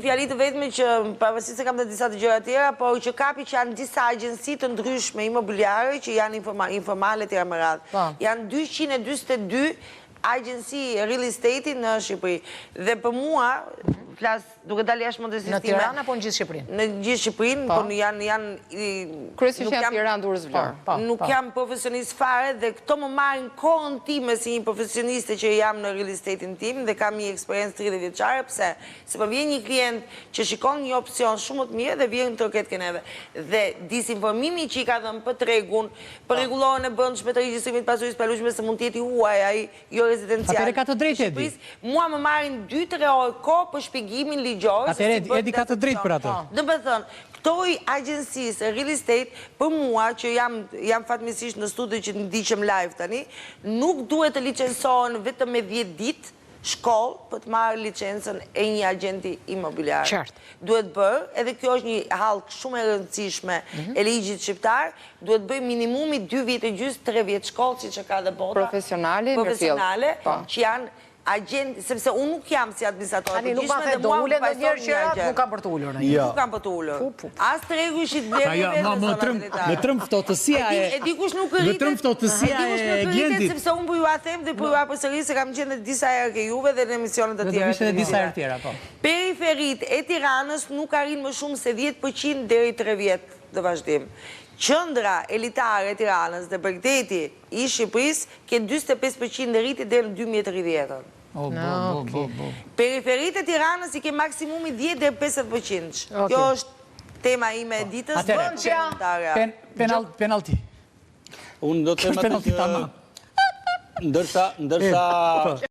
Fjalit të vetme që pavarësisht se kam dhe disa të gjëra tjera, por që kapi që janë disa agjensi të ndryshme imobiliare që janë informale tjera më radhë. Janë 242 agjensi real estate në Shqipëri. Dhe për mua, flas duke dalë jashtë modestësime. Në Tiranë apo në gjithë Shqipërinë? Në gjithë Shqipërinë, por janë kryesisht janë Tiranë, Durrës, Vlorë. Nuk jam profesionist fare dhe këto më marrin kohën time si një profesioniste që jam në real estate-in tim dhe kam një eksperiencë 30 vjeçare, pse? Se po vjen një klient që shikon një opsion shumë të mirë dhe vjen të ketë neve. Dhe disinformimi që i ka dhënë për tregun, për rregulloren e brendshme të regjistrimit pasurisë paluajtshme se mund të jetë i huaj ai jo rezidencial. Atëre ka të drejtë Edi. Mua më marrin 2-3 orë kohë për shpjegimin ligjor. Atëre Edi ka të drejtë për atë. Do të thënë, këto agjencisë real estate për mua që jam fatmirësisht në studio që ndiqem live tani, nuk duhet të licencohen vetëm me 10 ditë shkollë për të marrë licencën e një agenti imobiliar. Duhet bërë, edhe kjo është një hallë shumë e rëndësishme e ligjit shqiptar, duhet bëjë minimumi 2 vjet e gjysmë, 3 vjet shkollë, siç e ka dhe bota. Profesionale, që janë agenti, sepse unë nuk jam si administrator. Ani nuk ma the do ule në njërë qërat, nuk kam për të ullur. Nuk kam për të ullur. As të regu ishit blerë Me trëm ftohtësia e... E dikush nuk rritet... Me trëm ftohtësia e Gjendit. Sepse unë për ju a them dhe për ju a përsëri se kam qenë disa herë ke juve dhe në emisionet të tjera. Dhe disa herë tjera, po. Periferit e Tiranës nuk arrin më shumë se 10% deri 3 vjet të vazhdim. Qendra elitare e Tiranës dhe Bregdeti i Shqipërisë ke 45% rritje deri në 2030. Periferit e Tiranës i ke maksimumi 10 deri 50%. Kjo është tema ime e ditës. Penalti. Unë do të them atë që ndërsa